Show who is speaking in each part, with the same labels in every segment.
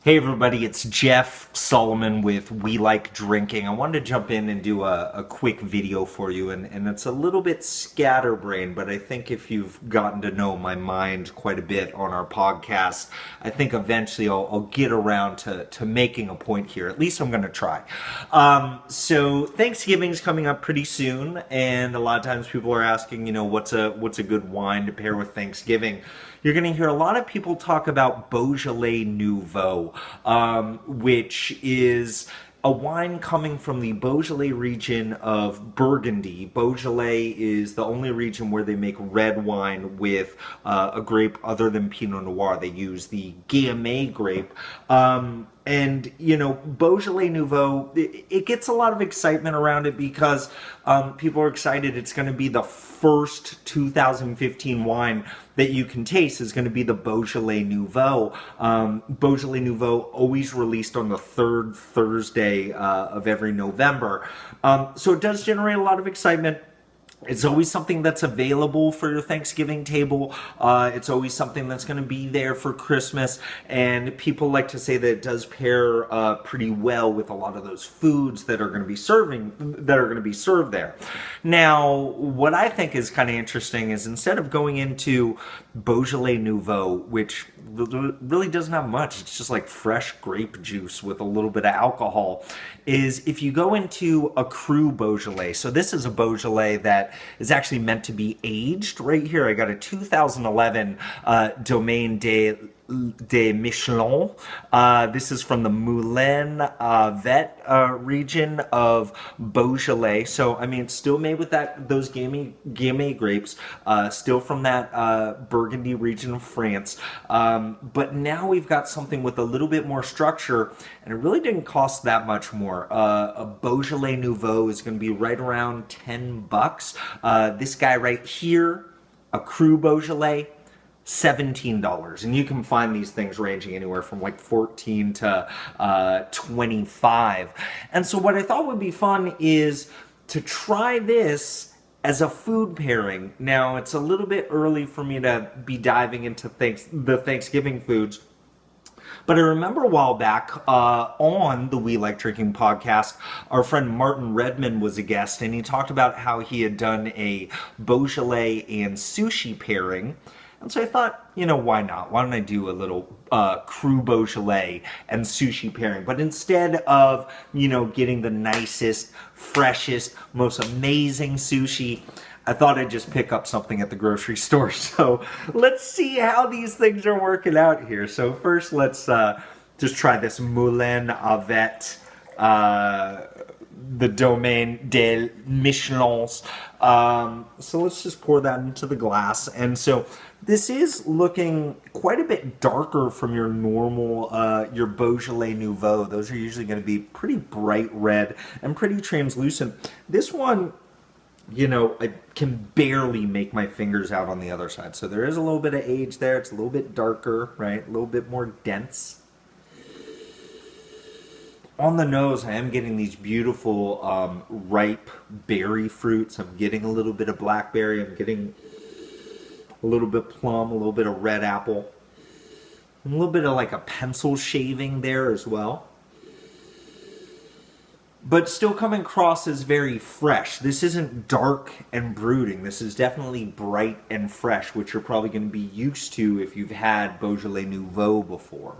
Speaker 1: Hey everybody, it's Jeff Solomon with We Like Drinking. I wanted to jump in and do a quick video for you, and it's a little bit scatterbrained, but I think if you've gotten to know my mind quite a bit on our podcast, I think eventually I'll get around to making a point here. At least I'm going to try. So Thanksgiving is coming up pretty soon, and a lot of times people are asking, what's a good wine to pair with Thanksgiving? You're going to hear a lot of people talk about Beaujolais Nouveau, which is a wine coming from the Beaujolais region of Burgundy. Beaujolais is the only region where they make red wine with a grape other than Pinot Noir. They use the Gamay grape. Beaujolais Nouveau, it gets a lot of excitement around it because people are excited. It's going to be the first 2015 wine that you can taste is going to be the Beaujolais Nouveau. Beaujolais Nouveau always released on the third Thursday of every November. So it does generate a lot of excitement. It's always something that's available for your Thanksgiving table. It's always something that's going to be there for Christmas. And people like to say that it does pair pretty well with a lot of those foods that are going to be served there. Now, what I think is kind of interesting is instead of going into Beaujolais Nouveau, which really doesn't have much, it's just like fresh grape juice with a little bit of alcohol, is if you go into a Cru Beaujolais. So this is a Beaujolais that is actually meant to be aged. Right here, I got a 2011 Domaine de Michelin. This is from the Moulin Vette region of Beaujolais. So, I mean, it's still made with those Gamay grapes, still from that Burgundy region of France. But now we've got something with a little bit more structure, and it really didn't cost that much more. A Beaujolais Nouveau is going to be right around $10. This guy right here, a Cru Beaujolais, $17, and you can find these things ranging anywhere from like 14 to 25. And so what I thought would be fun is to try this as a food pairing. Now, it's a little bit early for me to be diving into the Thanksgiving foods, but I remember a while back on the We Like Drinking podcast, our friend Martin Redmond was a guest, and he talked about how he had done a Beaujolais and sushi pairing. And so I thought, why not? Why don't I do a little Cru Beaujolais and sushi pairing? But instead of, getting the nicest, freshest, most amazing sushi, I thought I'd just pick up something at the grocery store. So let's see how these things are working out here. So first, let's just try this Moulin Vette, the Domaine des Michelins. So let's just pour that into the glass. And so this is looking quite a bit darker from your normal, your Beaujolais Nouveau. Those are usually going to be pretty bright red and pretty translucent. This one, I can barely make my fingers out on the other side. So there is a little bit of age there. It's a little bit darker, right? A little bit more dense. On the nose, I am getting these beautiful ripe berry fruits. I'm getting a little bit of blackberry. I'm getting a little bit plum, a little bit of red apple. A little bit of like a pencil shaving there as well. But still coming across as very fresh. This isn't dark and brooding. This is definitely bright and fresh, which you're probably going to be used to if you've had Beaujolais Nouveau before.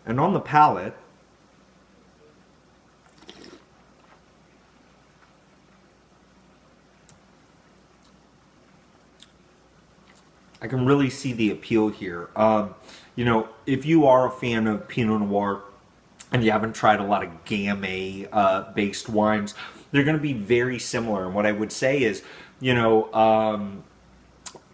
Speaker 1: And on the palate, I can really see the appeal here. If you are a fan of Pinot Noir and you haven't tried a lot of Gamay based wines, they're going to be very similar. And what I would say is, on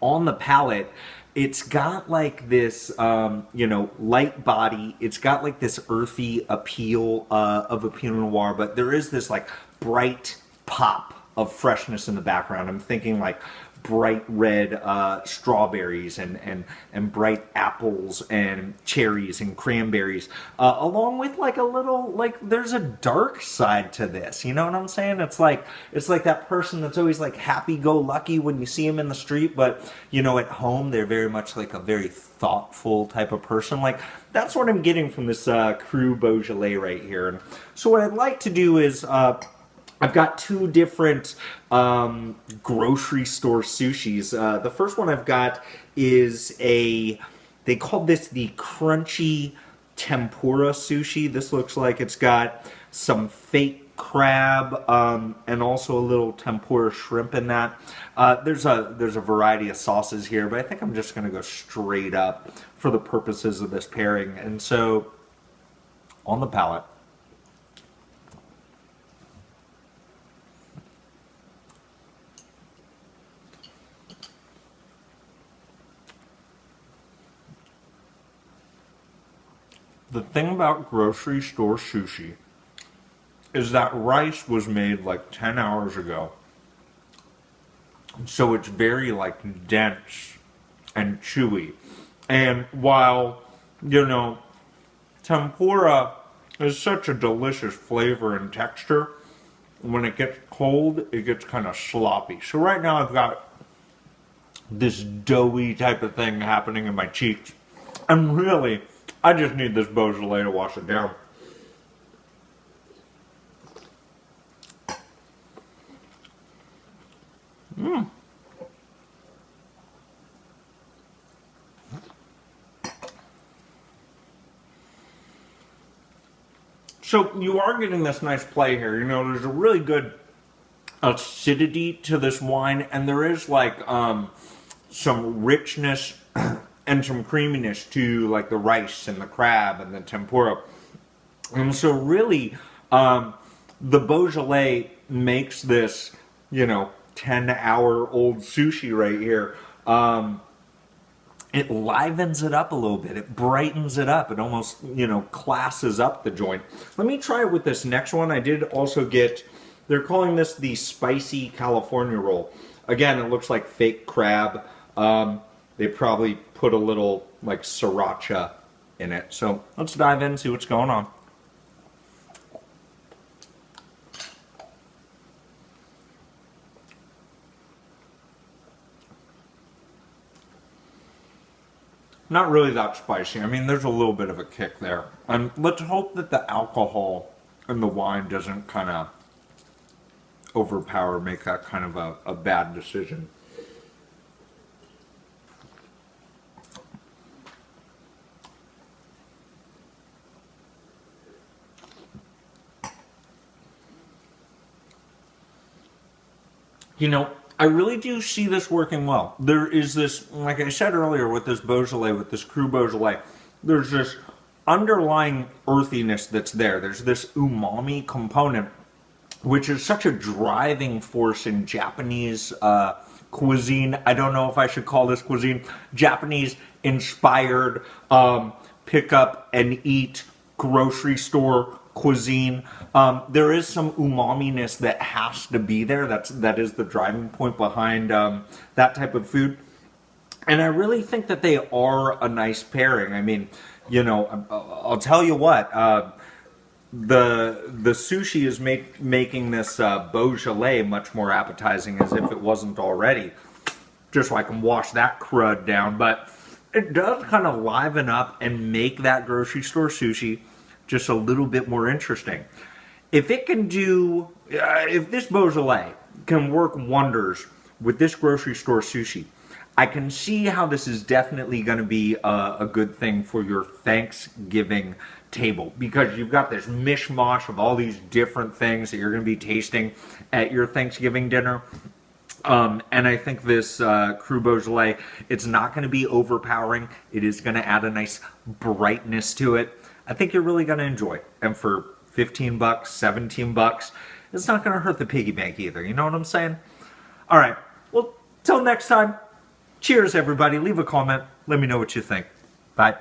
Speaker 1: the palate, it's got like this, light body. It's got like this earthy appeal of a Pinot Noir, but there is this like bright pop of freshness in the background. I'm thinking like bright red strawberries and bright apples and cherries and cranberries, along with like a little, like there's a dark side to this. You know what I'm saying? It's like that person that's always like happy-go-lucky when you see them in the street, but you know, at home they're very much like a very thoughtful type of person. Like that's what I'm getting from this Cru Beaujolais right here. And so what I'd like to do is I've got two different grocery store sushis. The first one I've got is they call this the crunchy tempura sushi. This looks like it's got some fake crab and also a little tempura shrimp in that. There's a variety of sauces here, but I think I'm just going to go straight up for the purposes of this pairing. And so on the palate, the thing about grocery store sushi is that rice was made like 10 hours ago. So it's very like dense and chewy. And while, you know, tempura is such a delicious flavor and texture, when it gets cold, it gets kind of sloppy. So right now I've got this doughy type of thing happening in my cheeks. And really, I just need this Beaujolais to wash it down. So you are getting this nice play here. You know, there's a really good acidity to this wine, and there is like some richness and some creaminess to like the rice and the crab and the tempura. And so really, the Beaujolais makes this, you know, 10-hour-old sushi right here. It livens it up a little bit. It brightens it up. It almost, you know, classes up the joint. Let me try it with this next one. I did also get, they're calling this the Spicy California Roll. Again, it looks like fake crab. They probably put a little, like, sriracha in it. So let's dive in and see what's going on. Not really that spicy. I mean, there's a little bit of a kick there. And let's hope that the alcohol in the wine doesn't kind of overpower, make that kind of a bad decision. You know, I really do see this working well. There is this, like I said earlier with this Beaujolais, with this Cru Beaujolais, there's this underlying earthiness that's there. There's this umami component, which is such a driving force in Japanese cuisine. I don't know if I should call this cuisine. Japanese-inspired pick up and eat grocery store cuisine. There is some umami-ness that has to be there. That is the driving point behind that type of food. And I really think that they are a nice pairing. I mean, you know, I'll tell you what, the sushi is making this Beaujolais much more appetizing, as if it wasn't already, just so I can wash that crud down. But it does kind of liven up and make that grocery store sushi just a little bit more interesting. If it can do, if this Beaujolais can work wonders with this grocery store sushi, I can see how this is definitely going to be a good thing for your Thanksgiving table, because you've got this mishmash of all these different things that you're going to be tasting at your Thanksgiving dinner. And I think this Cru Beaujolais, it's not going to be overpowering. It is going to add a nice brightness to it. I think you're really going to enjoy it. And for 15 bucks, 17 bucks, it's not going to hurt the piggy bank either. You know what I'm saying? All right. Well, till next time, cheers, everybody. Leave a comment. Let me know what you think. Bye.